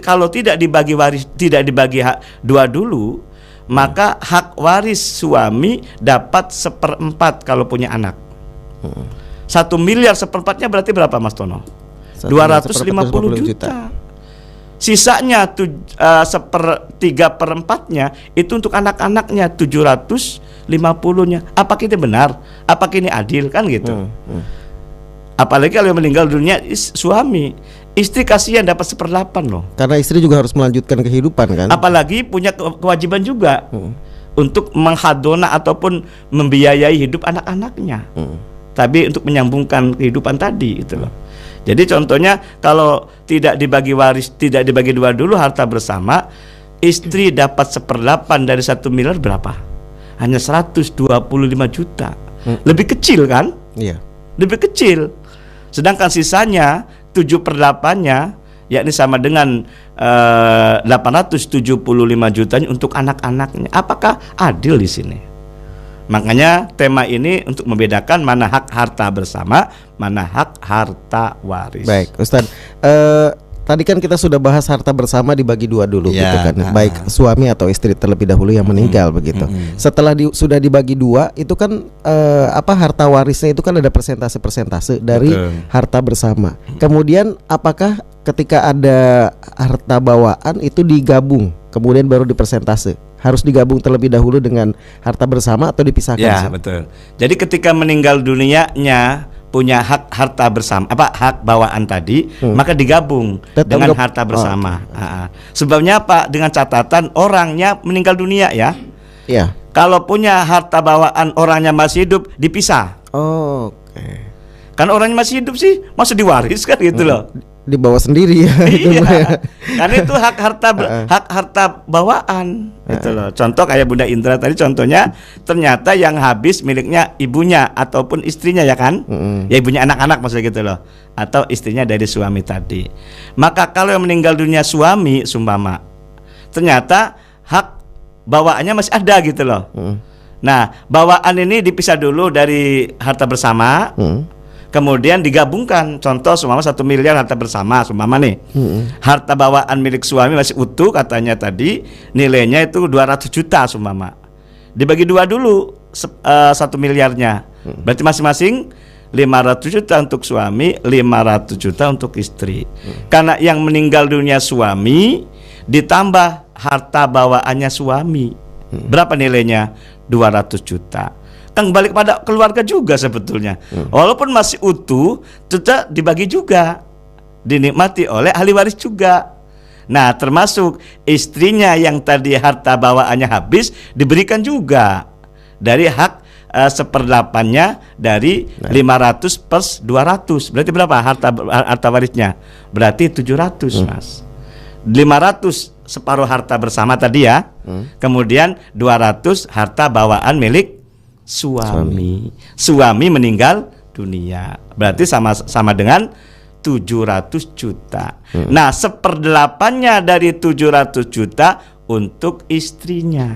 kalau tidak dibagi waris, tidak dibagi hak dua dulu, maka hak waris suami dapat 1/4 kalau punya anak. 1 miliar 1/4-nya berarti berapa Mas Tono? 250 juta. Sisanya 1/3/4-nya itu untuk anak-anaknya, 750-nya. Apakah ini benar? Apakah ini adil, kan gitu? Apalagi kalau meninggal dunia suami, istri kasihan dapat 1/8 loh. Karena istri juga harus melanjutkan kehidupan kan. Apalagi punya kewajiban juga untuk menghadona ataupun membiayai hidup anak-anaknya. Tapi untuk menyambungkan kehidupan tadi itu loh. Jadi contohnya kalau tidak dibagi waris, tidak dibagi dua dulu harta bersama, istri dapat 1/8 dari 1 miliar berapa? Hanya 125 juta. Lebih kecil kan? Iya. Lebih kecil. Sedangkan sisanya 7/8-nya yakni sama dengan 875 jutanya untuk anak-anaknya. Apakah adil di sini? Makanya tema ini untuk membedakan mana hak harta bersama, mana hak harta waris. Baik, Ustadz. Tadi kan kita sudah bahas harta bersama dibagi dua dulu, gitu kan. Baik suami atau istri terlebih dahulu yang meninggal begitu. Setelah sudah dibagi dua, itu kan harta warisnya itu kan ada persentase dari harta bersama. Kemudian apakah ketika ada harta bawaan itu digabung, kemudian baru dipersentase? Harus digabung terlebih dahulu dengan harta bersama atau dipisahkan? Ya, betul. Jadi ketika meninggal dunianya punya hak harta bersama, hak bawaan tadi, maka digabung dengan harta bersama. Sebabnya apa? Dengan catatan orangnya meninggal dunia ya. Iya. Kalau punya harta bawaan orangnya masih hidup, dipisah. Oke. Kan orangnya masih hidup sih, masa diwariskan gitu loh. Dibawa sendiri ya. Iya. Karena itu hak harta bawaan itu loh. Contoh kayak Bunda Indra tadi contohnya, ternyata yang habis miliknya ibunya ataupun istrinya ya kan? Ya ibunya anak-anak maksudnya gitu loh. Atau istrinya dari suami tadi. Maka kalau yang meninggal dunia suami sumpama, ternyata hak bawaannya masih ada gitu loh. Nah, bawaan ini dipisah dulu dari harta bersama. Kemudian digabungkan, contoh seumpama 1 miliar harta bersama, seumpama nih, harta bawaan milik suami masih utuh katanya tadi, nilainya itu 200 juta seumpama, dibagi dua dulu 1 miliarnya, berarti masing-masing 500 juta untuk suami, 500 juta untuk istri. Karena yang meninggal dunia suami ditambah harta bawaannya suami, berapa nilainya? 200 juta. Kan balik pada keluarga juga sebetulnya. Walaupun masih utuh, tetap dibagi juga, dinikmati oleh ahli waris juga. Nah, termasuk istrinya yang tadi harta bawaannya habis diberikan juga dari hak 1/8-nya dari 500 plus 200. Berarti berapa harta warisnya? Berarti 700, Mas. 500 separuh harta bersama tadi ya. Kemudian 200 harta bawaan milik suami meninggal dunia, berarti sama dengan 700 juta. Nah, 1/8-nya dari 700 juta untuk istrinya.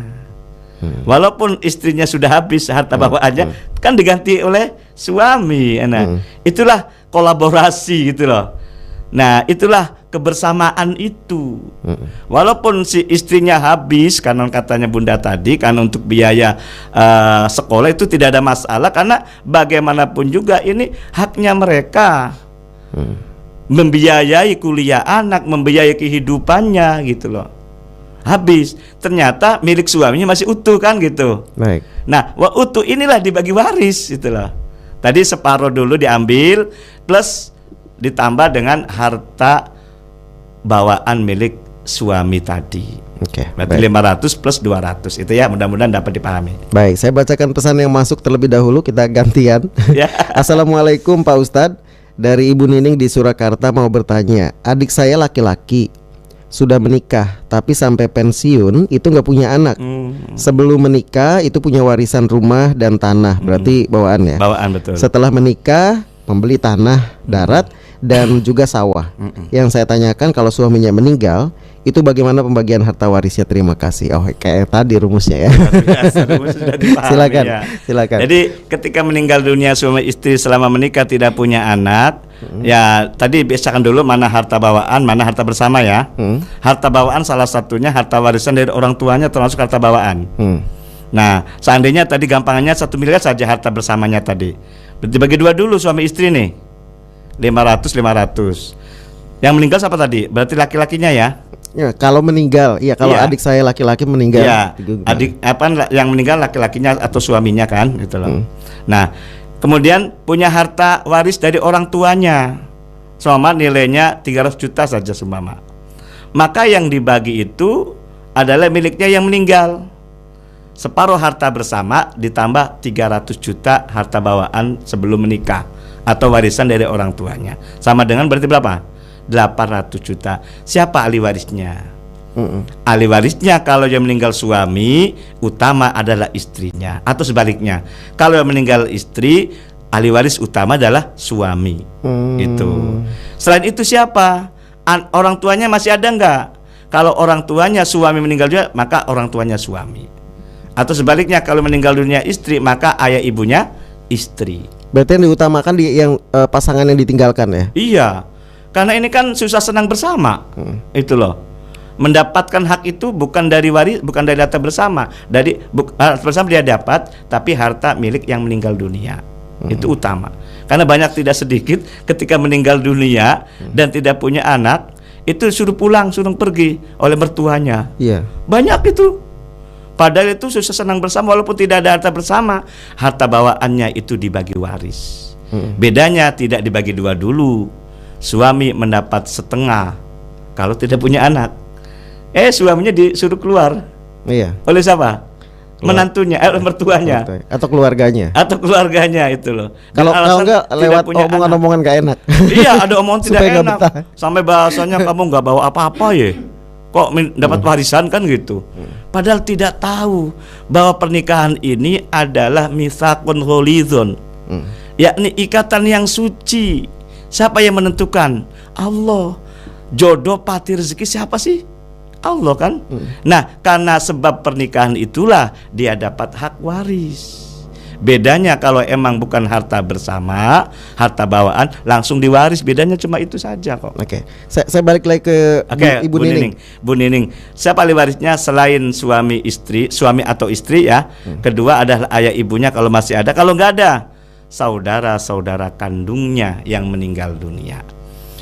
Walaupun istrinya sudah habis harta bawaannya, kan diganti oleh suami. Nah, itulah kolaborasi gitu loh. Nah, itulah kebersamaan itu. Walaupun si istrinya habis, karena katanya Bunda tadi, karena untuk biaya sekolah itu tidak ada masalah, karena bagaimanapun juga ini haknya mereka, membiayai kuliah anak, membiayai kehidupannya gitu loh. Habis, ternyata milik suaminya masih utuh kan gitu. Baik. Nah, utuh inilah dibagi waris gitu loh. Tadi separuh dulu diambil plus ditambah dengan harta bawaan milik suami tadi. Oke. Berarti 500 plus 200 itu ya, mudah-mudahan dapat dipahami. Baik, saya bacakan pesan yang masuk terlebih dahulu, kita gantian. Ya. Assalamualaikum Pak Ustadz, dari Ibu Nining di Surakarta mau bertanya. Adik saya laki-laki sudah menikah, tapi sampai pensiun itu nggak punya anak. Sebelum menikah itu punya warisan rumah dan tanah, berarti bawaan ya. Bawaan, betul. Setelah menikah membeli tanah darat dan juga sawah. Yang saya tanyakan, kalau suaminya meninggal, itu bagaimana pembagian harta warisnya? Terima kasih. Oh, kayak tadi rumusnya ya. Sudah dipahami, Silakan, ya. silakan. Jadi ketika meninggal dunia suami istri selama menikah tidak punya anak, ya tadi biasakan dulu mana harta bawaan, mana harta bersama ya. Harta bawaan salah satunya harta warisan dari orang tuanya termasuk harta bawaan. Nah, seandainya tadi gampangannya 1 miliar saja harta bersamanya tadi, berarti bagi dua dulu suami istri nih, 500. Yang meninggal siapa tadi? Berarti laki-lakinya ya. Ya, kalau meninggal, ya kalau Iya. adik saya laki-laki meninggal, Ya, adik yang meninggal laki-lakinya atau suaminya kan, gitu loh. Nah, kemudian punya harta waris dari orang tuanya, sama nilainya 300 juta saja seumpama. Maka yang dibagi itu adalah miliknya yang meninggal. Separuh harta bersama ditambah 300 juta harta bawaan sebelum menikah atau warisan dari orang tuanya. Sama dengan berarti berapa? 800 juta. Siapa ahli warisnya? Ahli warisnya kalau yang meninggal suami, utama adalah istrinya, atau sebaliknya. Kalau yang meninggal istri, ahli waris utama adalah suami. Itu. Selain itu siapa? Orang tuanya masih ada enggak? Kalau orang tuanya suami meninggal juga, maka orang tuanya suami. Atau sebaliknya, kalau meninggal dunia istri, maka ayah ibunya istri. Berarti yang diutamakan yang pasangan yang ditinggalkan ya? Iya, karena ini kan susah senang bersama. Itu loh. Mendapatkan hak itu bukan dari waris, bukan dari harta bersama. Harta bersama dia dapat, tapi harta milik yang meninggal dunia. Itu utama. Karena banyak tidak sedikit ketika meninggal dunia dan tidak punya anak, itu suruh pulang, suruh pergi oleh mertuanya. Iya. Banyak itu. Padahal itu susah senang bersama, walaupun tidak ada harta bersama, harta bawaannya itu dibagi waris. Bedanya tidak dibagi dua dulu. Suami mendapat setengah kalau tidak punya anak. Suaminya disuruh keluar. Iya. Oleh siapa? Menantunya, mertuanya. Atau keluarganya. Atau keluarganya itu loh. Kalau enggak lewat omongan-omongan gak enak. Iya, ada omongan tidak Supaya nggak enak. betah. Sampai bahasanya kamu nggak bawa apa-apa ya. Kok dapat warisan kan gitu. Padahal tidak tahu bahwa pernikahan ini adalah mitsaqun ghalidhun. Yakni ikatan yang suci. Siapa yang menentukan? Allah. Jodoh pati rezeki siapa sih? Allah kan. Nah, karena sebab pernikahan itulah dia dapat hak waris. Bedanya kalau emang bukan harta bersama, harta bawaan langsung diwaris, bedanya cuma itu saja kok. Oke. Saya balik lagi ke Ibu Nining. Bu Nining, siapa ahli warisnya selain suami atau istri ya? Kedua adalah ayah ibunya kalau masih ada. Kalau nggak ada, saudara-saudara kandungnya yang meninggal dunia.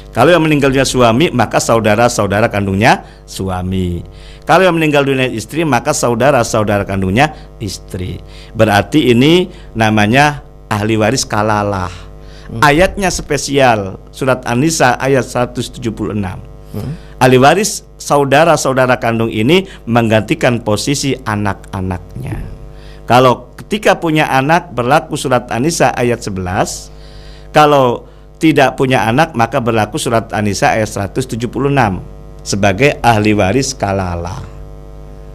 Kalau yang meninggal dunia suami, maka saudara-saudara kandungnya suami. Kalau yang meninggal dunia istri, maka saudara-saudara kandungnya istri. Berarti ini namanya ahli waris kalalah. Ayatnya spesial, surat An-Nisa ayat 176. Ahli waris saudara-saudara kandung ini menggantikan posisi anak-anaknya. Kalau ketika punya anak berlaku surat An-Nisa ayat 11. Kalau tidak punya anak maka berlaku surat An-Nisa ayat 176 sebagai ahli waris kalalah.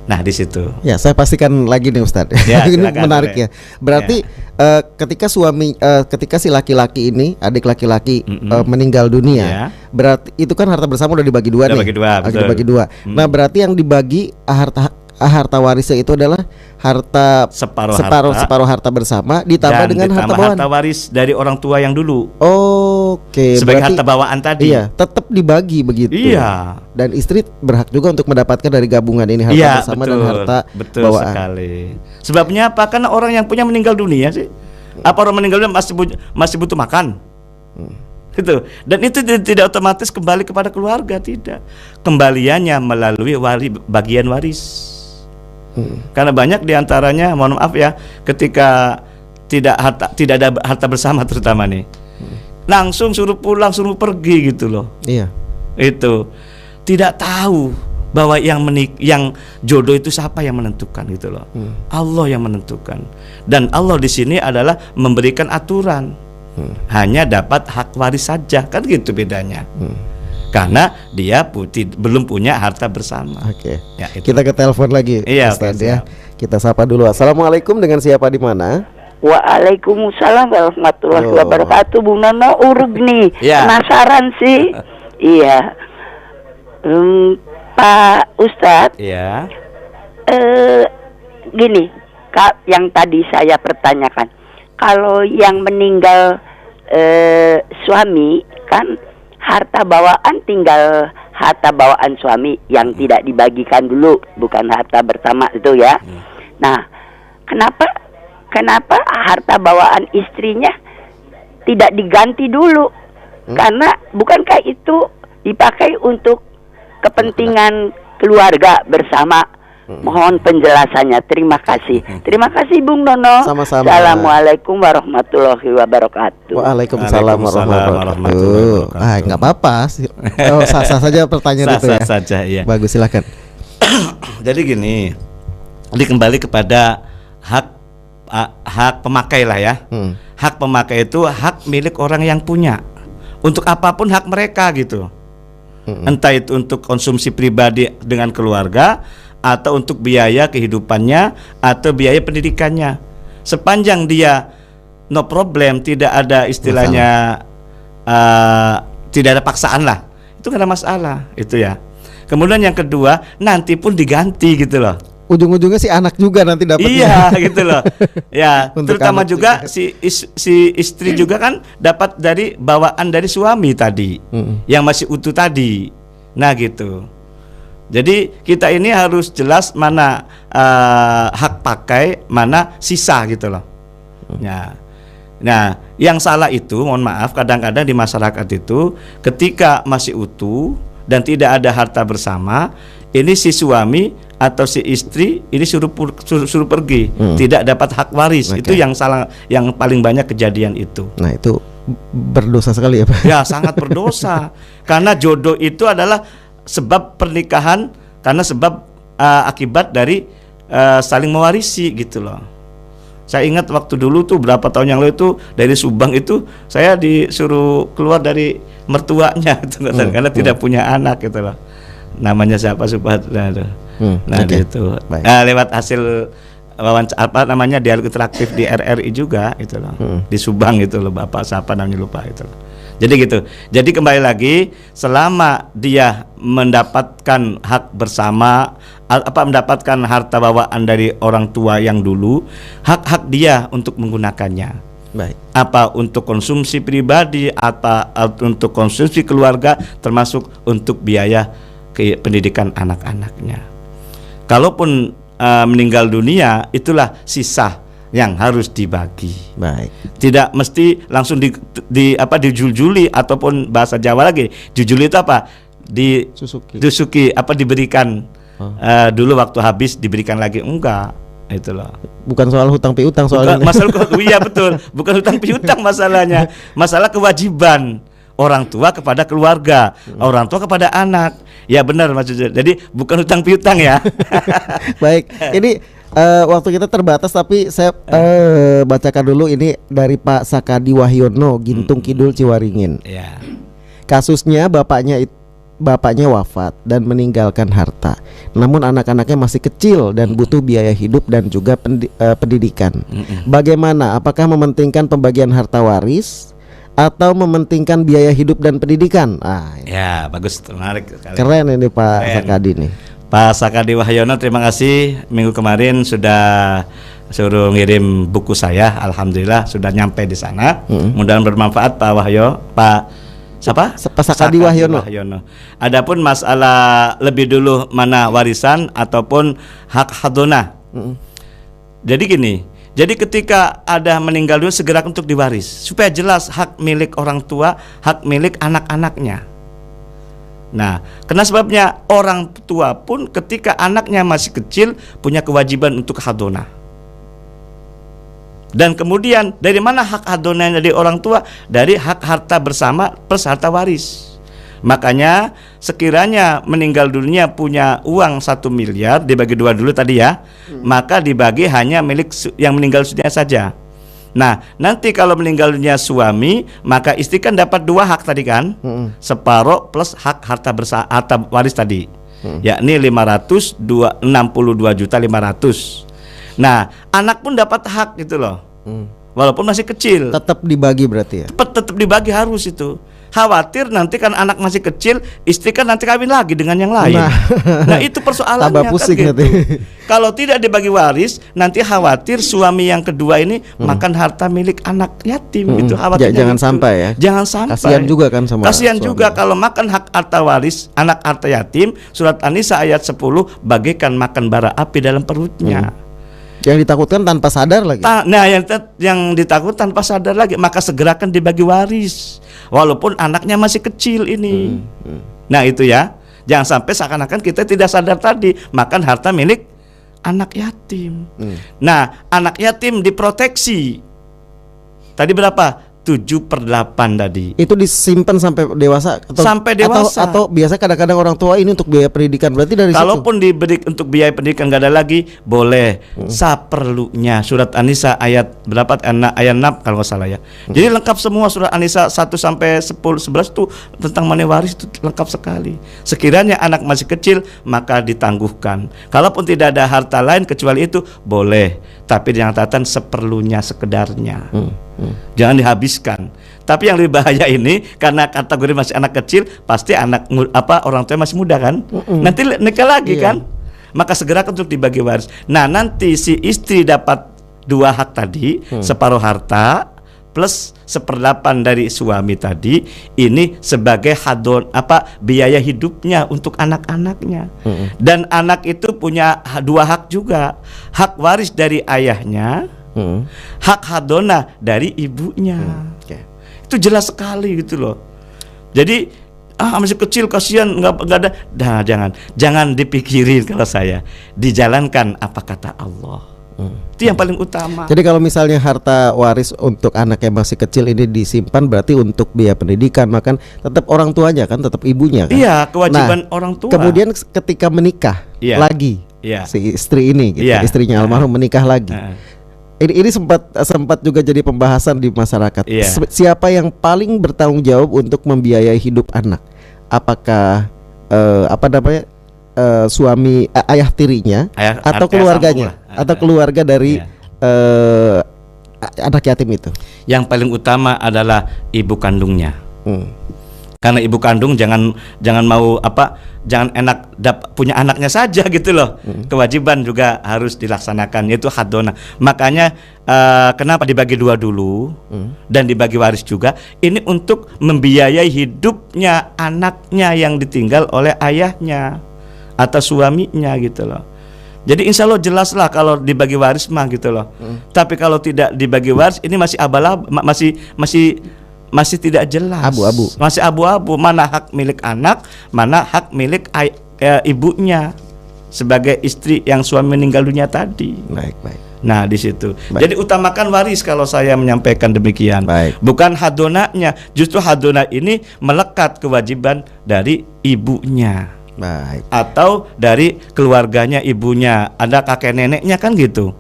Nah, di situ. Ya, saya pastikan lagi nih Ustadz. Ya, ini menarik ya. Berarti ketika ketika si laki-laki ini, adik laki-laki meninggal dunia, berarti itu kan harta bersama udah dibagi dua nih. Dibagi dua. Nah, berarti yang dibagi harta warisnya itu adalah separuh harta bersama ditambah dengan harta bawaan. Harta waris dari orang tua yang dulu. Oke. Sebagai harta bawaan tadi. Iya, tetap dibagi begitu. Iya. Dan istri berhak juga untuk mendapatkan dari gabungan ini harta bersama dan harta betul bawaan. Sekali. Sebabnya apa? Karena orang yang punya meninggal dunia sih. Apa orang meninggal dunia masih butuh makan? Gitu. Dan itu tidak otomatis kembali kepada keluarga, tidak. Kembaliannya melalui bagian waris. Karena banyak diantaranya, mohon maaf ya, ketika tidak ada harta bersama terutama nih, langsung suruh pulang, suruh pergi gitu loh. Iya. Itu tidak tahu bahwa yang jodoh itu siapa yang menentukan gitu loh. Allah yang menentukan. Dan Allah di sini adalah memberikan aturan. Hanya dapat hak waris saja, kan gitu bedanya. Karena dia belum punya harta bersama. Oke. Ya, kita ke telepon lagi. Iya, Ustaz, ya. Kita sapa dulu. Assalamualaikum, dengan siapa di mana? Waalaikumsalam warahmatullahi Oh. wabarakatuh. Bung Nono urug nih. Ya. Penasaran sih. Iya. Pak Ustadz, Iya. gini, Kak, yang tadi saya pertanyakan, kalau yang meninggal suami kan harta bawaan tinggal harta bawaan suami yang tidak dibagikan dulu, bukan harta bersama itu ya. Nah, kenapa harta bawaan istrinya tidak diganti dulu? Karena bukankah itu dipakai untuk kepentingan keluarga bersama? Mohon penjelasannya. Terima kasih. Terima kasih Bung Nono. Sama-sama. Assalamualaikum warahmatullahi wabarakatuh. Waalaikumsalam warahmatullahi wabarakatuh. Ah, nggak apa-apa. Sah-sah saja pertanyaan itu ya. Sah-sah saja, iya. Bagus, silakan. Jadi gini, ini kembali kepada hak pemakai lah ya. Hak pemakai itu hak milik orang yang punya. Untuk apapun hak mereka gitu. Entah itu untuk konsumsi pribadi dengan keluarga, atau untuk biaya kehidupannya, atau biaya pendidikannya. Sepanjang dia no problem, tidak ada istilahnya tidak ada paksaan lah, itu nggak ada masalah itu ya. Kemudian yang kedua, nanti pun diganti gitu loh. Ujung-ujungnya si anak juga nanti dapatnya. Iya gitu loh. Ya, Untuk terutama anak juga si istri juga kan dapat dari bawaan dari suami tadi, yang masih utuh tadi. Nah gitu. Jadi kita ini harus jelas mana hak pakai, mana sisa gitu loh. Ya. Nah, yang salah itu, mohon maaf, kadang-kadang di masyarakat itu ketika masih utuh dan tidak ada harta bersama, ini si suami atau si istri ini suruh pergi, tidak dapat hak waris. Itu yang salah, yang paling banyak kejadian itu. Nah, itu berdosa sekali ya Pak. Ya, sangat berdosa. Karena jodoh itu adalah sebab pernikahan, karena sebab akibat dari saling mewarisi gitu loh. Saya ingat waktu dulu tuh berapa tahun yang lalu itu dari Subang itu saya disuruh keluar dari mertuanya gitu, karena tidak punya anak gitu loh. Namanya siapa Supadra tuh. Nah itu lewat hasil wawancara dialog interaktif di RRI juga itu loh. Di Subang itu loh, Bapak siapa namanya lupa itu loh. Jadi gitu. Jadi kembali lagi, selama dia mendapatkan hak bersama, mendapatkan harta bawaan dari orang tua yang dulu, hak-hak dia untuk menggunakannya. Baik. Apa untuk konsumsi pribadi, apa untuk konsumsi keluarga, termasuk untuk biaya pendidikan anak-anaknya. Kalaupun meninggal dunia, itulah sisa yang harus dibagi. Baik. Tidak mesti langsung dijul-juli, ataupun bahasa Jawa lagi, dijuli itu apa? Disuki apa diberikan dulu waktu habis diberikan lagi, enggak. Itu loh. Bukan soal hutang piutang soalnya. Masalah iya betul, bukan hutang piutang masalahnya. Masalah kewajiban orang tua kepada keluarga, orang tua kepada anak. Ya benar maksudnya. Jadi bukan hutang piutang ya. Baik. Ini waktu kita terbatas, tapi saya bacakan dulu ini dari Pak Sakadi Wahyono, Gintung Kidul, Ciwaringin. Ya. Kasusnya bapaknya wafat dan meninggalkan harta. Namun anak-anaknya masih kecil dan butuh biaya hidup dan juga pendidikan. Bagaimana? Apakah mementingkan pembagian harta waris atau mementingkan biaya hidup dan pendidikan? Ya, bagus, menarik sekali. Keren ini Pak Sakadi nih. Pak Sakadi Wahyono, terima kasih. Minggu kemarin sudah suruh ngirim buku saya, alhamdulillah sudah nyampe di sana. Mudah-mudahan bermanfaat Pak Wahyo, Pak siapa? Pak Sakadi Wahyono. Adapun masalah lebih dulu mana warisan ataupun hak hadonah. Jadi gini, jadi ketika ada meninggal dulu segera untuk diwaris, supaya jelas hak milik orang tua, hak milik anak-anaknya. Nah, karena sebabnya orang tua pun ketika anaknya masih kecil punya kewajiban untuk hadonah. Dan kemudian dari mana hak hadonahnya dari orang tua? Dari hak harta bersama plus harta waris. Makanya sekiranya meninggal dunia punya uang 1 miliar, dibagi 2 dulu tadi ya, maka dibagi hanya milik yang meninggal dunia saja. Nah, nanti kalau meninggal dunia suami, maka istri kan dapat 2 hak tadi kan, separuh plus hak harta waris tadi, yakni 562.500. Nah, anak pun dapat hak gitu loh. Walaupun masih kecil. Tetap dibagi berarti ya. Tetap dibagi harus itu. Khawatir nanti kan anak masih kecil, istri kan nanti kawin lagi dengan yang lain. Nah itu persoalannya. Tambah pusing kan gitu. nanti. Kalau tidak dibagi waris, nanti khawatir suami yang kedua ini makan harta milik anak yatim. Itu khawatirnya. Jangan gitu. Sampai ya. Jangan sampai. Kasihan juga kan sama Kasihan suami. juga kalau makan hak harta waris anak harta yatim. Surat An-Nisa ayat 10, bagaikan makan bara api dalam perutnya. Yang ditakutkan tanpa sadar lagi. Nah, yang ditakut tanpa sadar lagi, maka segerakan dibagi waris, walaupun anaknya masih kecil ini. Nah itu ya, jangan sampai seakan-akan kita tidak sadar tadi makan harta milik anak yatim. Nah, anak yatim diproteksi. Tadi berapa? 7/8 tadi. Itu disimpan sampai dewasa atau, sampai dewasa atau biasa kadang-kadang orang tua ini untuk biaya pendidikan, berarti dari kalaupun diberi untuk biaya pendidikan nggak ada lagi, boleh saperlunya. Surat An-Nisa ayat berapa? Ayat 6 kalau nggak salah ya. Jadi lengkap semua surat An-Nisa 1 sampai 10 11 tuh tentang money waris itu lengkap sekali. Sekiranya anak masih kecil maka ditangguhkan. Kalaupun tidak ada harta lain kecuali itu boleh, tapi dengan catatan seperlunya, sekedarnya. Jangan dihabiskan. Tapi yang lebih bahaya ini karena kategori masih anak kecil, pasti orang tua masih muda kan, nanti nikah lagi kan, maka segera untuk dibagi waris. Nah nanti si istri dapat 2 hak tadi, separuh harta plus 1/8 dari suami tadi, ini sebagai biaya hidupnya untuk anak-anaknya. Dan anak itu punya 2 hak juga, hak waris dari ayahnya, hak hadona dari ibunya. Itu jelas sekali gitu loh. Jadi masih kecil kasihan nggak ada. Nah, jangan dipikirin kalau saya, dijalankan apa kata Allah. Itu yang paling utama. Jadi kalau misalnya harta waris untuk anak yang masih kecil ini disimpan, berarti untuk biaya pendidikan, makan tetap orang tuanya kan, tetap ibunya kan. Iya, kewajiban orang tua. Kemudian ketika menikah lagi, si istri ini gitu, istrinya almarhum menikah lagi. Ini sempat juga jadi pembahasan di masyarakat. Siapa yang paling bertanggung jawab untuk membiayai hidup anak? Apakah suami, ayah tirinya, atau keluarganya, atau keluarga dari anak yatim itu? Yang paling utama adalah ibu kandungnya. Karena ibu kandung jangan mau jangan punya anaknya saja gitu loh. Kewajiban juga harus dilaksanakan, yaitu hadona. Makanya kenapa dibagi 2 dulu dan dibagi waris juga? Ini untuk membiayai hidupnya anaknya yang ditinggal oleh ayahnya atau suaminya gitu loh. Jadi insya Allah jelas lah kalau dibagi waris mah gitu loh. Tapi kalau tidak dibagi waris ini masih abal-abal, masih tidak jelas, abu-abu. Masih abu-abu, mana hak milik anak, mana hak milik ibunya sebagai istri yang suami meninggal dunia tadi. Baik. Nah di situ. Jadi utamakan waris kalau saya menyampaikan demikian. Bukan hadonanya. Justru hadona ini melekat kewajiban dari ibunya. Atau dari keluarganya ibunya, ada kakek neneknya kan gitu.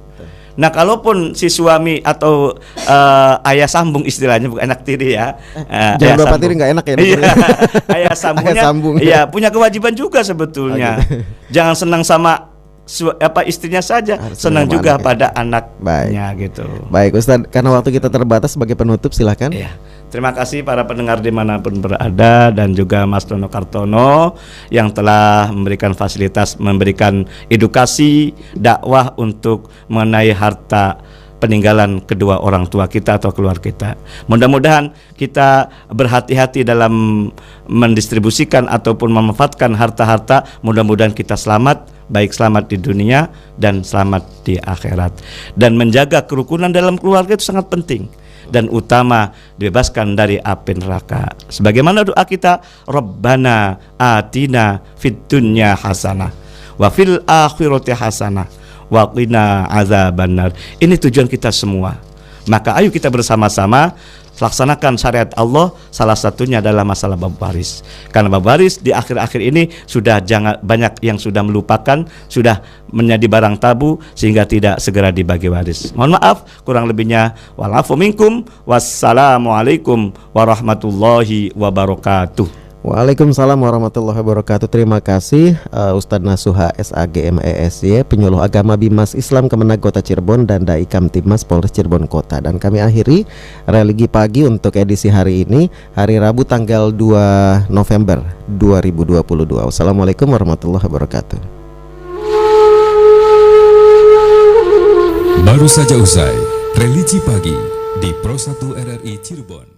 Nah kalaupun si suami atau ayah sambung istilahnya, bukan anak tiri ya, jangan bapak tiri nggak enak ya. Ayah sambungnya, iya punya kewajiban juga sebetulnya. Jangan senang sama istrinya saja, senang juga pada anaknya gitu. Baik Ustadz, karena waktu kita terbatas, sebagai penutup silahkan. Terima kasih para pendengar dimanapun berada, dan juga Mas Dono Kartono yang telah memberikan fasilitas, memberikan edukasi dakwah untuk mengenai harta peninggalan kedua orang tua kita atau keluarga kita. Mudah-mudahan kita berhati-hati dalam mendistribusikan ataupun memanfaatkan harta-harta. Mudah-mudahan kita selamat, baik selamat di dunia dan selamat di akhirat. Dan menjaga kerukunan dalam keluarga itu sangat penting dan utama, dibebaskan dari api neraka. Sebagaimana doa kita, Rabbana atina fid dunya hasanah wa fil akhirati hasanah wa qina azabannar. Ini tujuan kita semua. Maka ayo kita bersama-sama laksanakan syariat Allah. Salah satunya adalah masalah bab waris. Karena bab waris di akhir-akhir ini sudah banyak yang sudah melupakan, sudah menjadi barang tabu sehingga tidak segera dibagi waris. Mohon maaf kurang lebihnya. Walafu minkum. Wassalamualaikum warahmatullahi wabarakatuh. Waalaikumsalam warahmatullahi wabarakatuh. Terima kasih Ustadz Nasuha SAGMESY, penyuluh agama Bimas Islam Kemenag Kota Cirebon dan Dai Kamtibmas Polres Cirebon Kota. Dan kami akhiri religi pagi untuk edisi hari ini, hari Rabu tanggal 2 November 2022. Wassalamualaikum warahmatullahi wabarakatuh. Baru saja usai religi pagi di Pro 1 RRI Cirebon.